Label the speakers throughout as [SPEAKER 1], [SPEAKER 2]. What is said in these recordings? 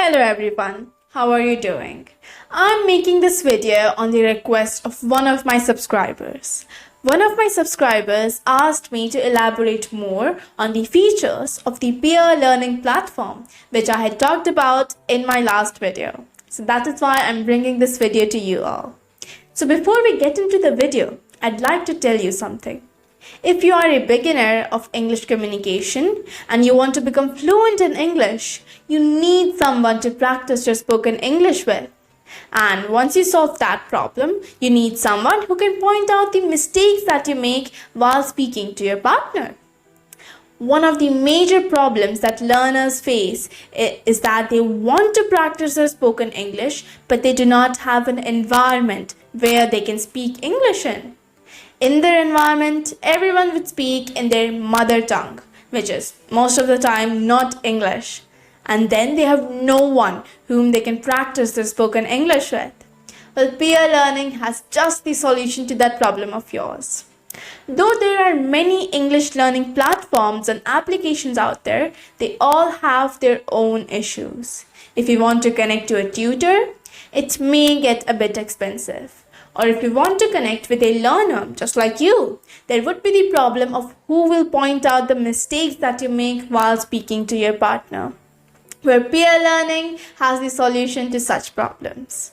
[SPEAKER 1] Hello everyone, how are you doing? I'm making this video on the request of one of my subscribers. One of my subscribers asked me to elaborate more on the features of the peer learning platform, which I had talked about in my last video. So that is why I'm bringing this video to you all. So before we get into the video, I'd like to tell you something. If you are a beginner of English communication and you want to become fluent in English, you need someone to practice your spoken English with. And once you solve that problem, you need someone who can point out the mistakes that you make while speaking to your partner. One of the major problems that learners face is that they want to practice their spoken English, but they do not have an environment where they can speak English in. In their environment, everyone would speak in their mother tongue, which is most of the time not English. And then they have no one whom they can practice their spoken English with. Well, peer learning has just the solution to that problem of yours. Though there are many English learning platforms and applications out there, they all have their own issues. If you want to connect to a tutor, it may get a bit expensive. Or if you want to connect with a learner just like you, there would be the problem of who will point out the mistakes that you make while speaking to your partner. Where peer learning has the solution to such problems.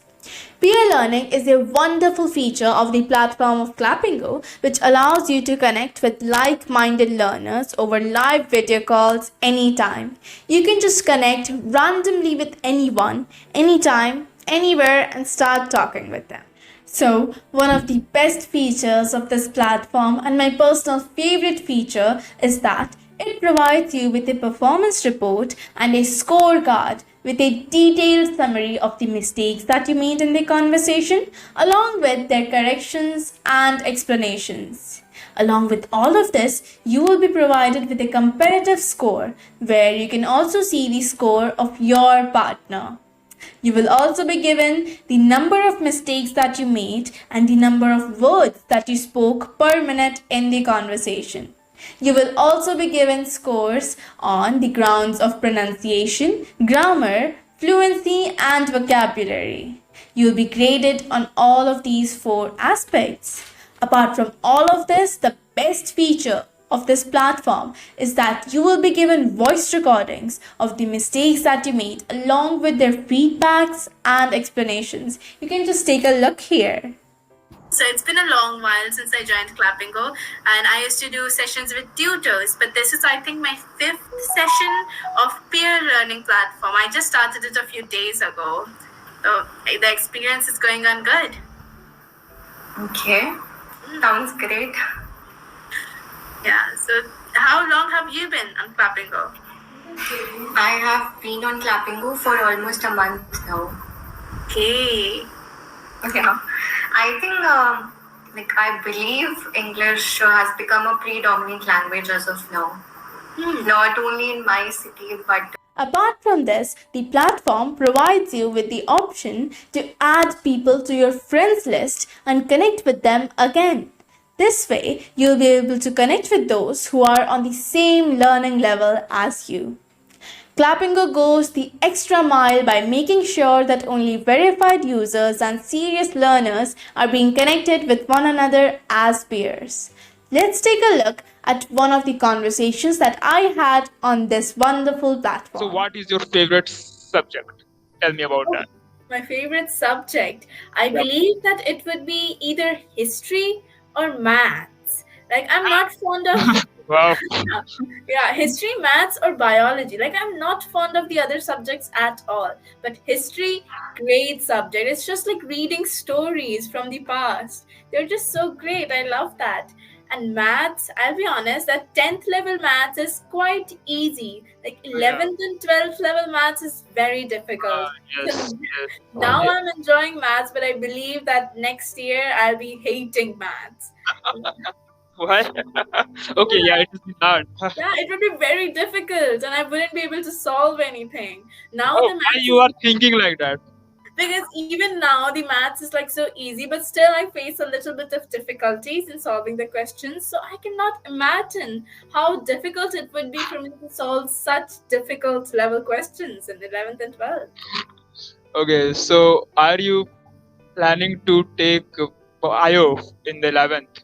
[SPEAKER 1] Peer learning is a wonderful feature of the platform of Clapingo, which allows you to connect with like-minded learners over live video calls anytime. You can just connect randomly with anyone, anytime, anywhere, and start talking with them. So, one of the best features of this platform and my personal favorite feature is that it provides you with a performance report and a scorecard with a detailed summary of the mistakes that you made in the conversation, along with their corrections and explanations. Along with all of this, you will be provided with a comparative score where you can also see the score of your partner. You will also be given the number of mistakes that you made and the number of words that you spoke per minute in the conversation. You will also be given scores on the grounds of pronunciation, grammar, fluency, and vocabulary. You will be graded on all of these 4 aspects. Apart from all of this, the best feature of this platform is that you will be given voice recordings of the mistakes that you made along with their feedbacks and explanations. You can just take a look here.
[SPEAKER 2] So it's been a long while since I joined Clapingo, and I used to do sessions with tutors, but this is, I think, my 5th session of peer learning platform. I just started it a few days ago. So the experience is going on good.
[SPEAKER 3] Okay, sounds great.
[SPEAKER 2] Yeah, so how long have you been on Clapingo?
[SPEAKER 3] I have been on Clapingo for almost a month now.
[SPEAKER 2] Okay.
[SPEAKER 3] Yeah, I think I believe English has become a predominant language as of now. Not only in my city, but
[SPEAKER 1] Apart from this, the platform provides you with the option to add people to your friends list and connect with them again. This way, you'll be able to connect with those who are on the same learning level as you. Clapingo goes the extra mile by making sure that only verified users and serious learners are being connected with one another as peers. Let's take a look at one of the conversations that I had on this wonderful platform.
[SPEAKER 4] So what is your favorite subject? Tell me about that.
[SPEAKER 2] My favorite subject, I believe that it would be either history or maths. Like, I'm not fond of
[SPEAKER 4] Wow.
[SPEAKER 2] history, maths, or biology. Like, I'm not fond of the other subjects at all. But history, great subject. It's just like reading stories from the past. They're just so great. I love that. And maths, I'll be honest, that 10th level maths is quite easy. Like 11th and 12th level maths is very difficult.
[SPEAKER 4] Yes.
[SPEAKER 2] Now I'm enjoying maths, but I believe that next year I'll be hating maths.
[SPEAKER 4] Why? Okay, yeah, it is hard.
[SPEAKER 2] Yeah, it would be very difficult and I wouldn't be able to solve anything. Now
[SPEAKER 4] Oh,
[SPEAKER 2] the
[SPEAKER 4] why
[SPEAKER 2] maths
[SPEAKER 4] you are thinking like that?
[SPEAKER 2] Because even now the maths is like so easy, but still I face a little bit of difficulties in solving the questions. So I cannot imagine how difficult it would be for me to solve such difficult level questions in 11th and 12th.
[SPEAKER 4] Okay, so are you planning to take bio in the 11th?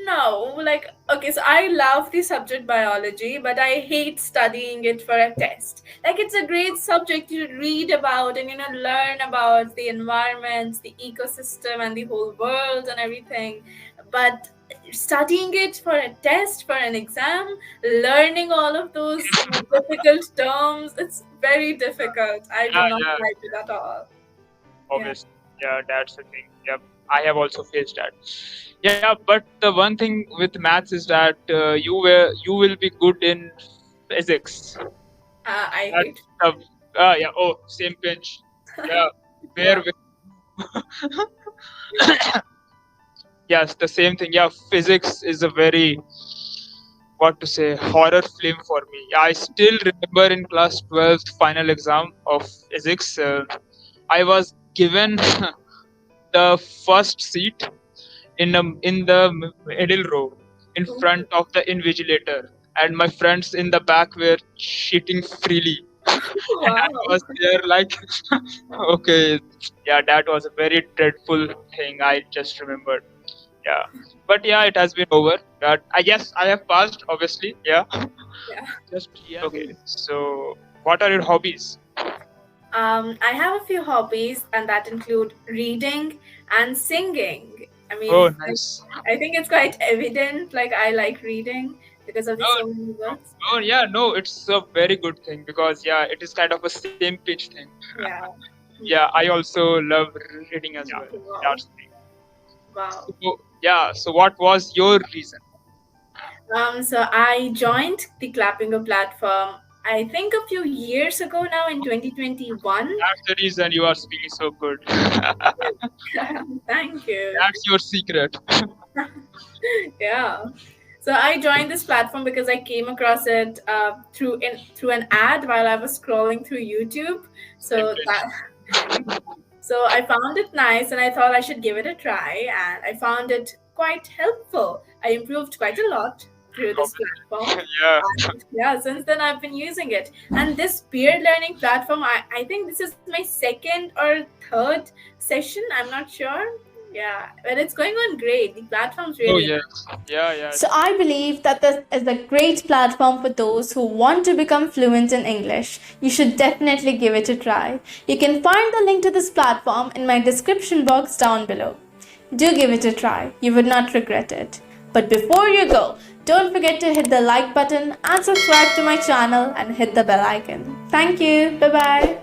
[SPEAKER 2] No, like, okay, so I love the subject biology, but I hate studying it for a test. Like, it's a great subject to read about and, learn about the environment, the ecosystem, and the whole world and everything. But studying it for a test, for an exam, learning all of those difficult terms, it's very difficult. I do
[SPEAKER 4] Yeah,
[SPEAKER 2] not
[SPEAKER 4] yeah,
[SPEAKER 2] like it at all. Yeah.
[SPEAKER 4] obviously. Yeah, that's the thing. Yeah, I have also faced that. Yeah, but the one thing with maths is that you will be good in physics.
[SPEAKER 2] I
[SPEAKER 4] That's
[SPEAKER 2] hate.
[SPEAKER 4] the yeah. Oh, same pinch. Yeah,
[SPEAKER 2] Yeah.
[SPEAKER 4] where yes, the same thing. Yeah, physics is a very what to say horror film for me. I still remember in class 12th final exam of physics. I was given the first seat in the middle row in front of the invigilator, and my friends in the back were cheating freely. And I
[SPEAKER 2] Wow.
[SPEAKER 4] was there like, okay, yeah, that was a very dreadful thing. I just remembered. Yeah, but yeah, it has been over. But I guess I have passed. Obviously, yeah.
[SPEAKER 2] Yeah.
[SPEAKER 4] Just yeah. Okay, so what are your hobbies?
[SPEAKER 2] I have a few hobbies, and that include reading and singing. I
[SPEAKER 4] Oh,
[SPEAKER 2] mean,
[SPEAKER 4] nice.
[SPEAKER 2] I think it's quite evident. Like I like reading because of the
[SPEAKER 4] Oh,
[SPEAKER 2] so many books.
[SPEAKER 4] oh, yeah, no, it's a very good thing because yeah, it is kind of a same pitch thing.
[SPEAKER 2] Yeah.
[SPEAKER 4] Yeah, I also love reading as well.
[SPEAKER 2] Wow.
[SPEAKER 4] That's the thing.
[SPEAKER 2] Wow.
[SPEAKER 4] So, yeah, so what was your reason?
[SPEAKER 2] So I joined the Clapingo platform. I think a few years ago now in 2021.
[SPEAKER 4] That's the reason you are speaking so good. That's
[SPEAKER 2] Thank you.
[SPEAKER 4] your secret.
[SPEAKER 2] Yeah. So I joined this platform because I came across it through an ad while I was scrolling through YouTube.
[SPEAKER 4] Same
[SPEAKER 2] So
[SPEAKER 4] pitch.
[SPEAKER 2] that so I found it nice and I thought I should give it a try, and I found it quite helpful. I improved quite a lot through this platform.
[SPEAKER 4] Obviously. Yeah.
[SPEAKER 2] And yeah, since then I've been using it. And this peer learning platform, I think this is my second or third session. I'm not sure. Yeah, but it's going on great. The platform's
[SPEAKER 4] Oh,
[SPEAKER 2] really
[SPEAKER 4] yes. Yeah, yeah.
[SPEAKER 1] So I believe that this is a great platform for those who want to become fluent in English. You should definitely give it a try. You can find the link to this platform in my description box down below. Do give it a try. You would not regret it. But before you go, don't forget to hit the like button and subscribe to my channel and hit the bell icon. Thank you. Bye bye.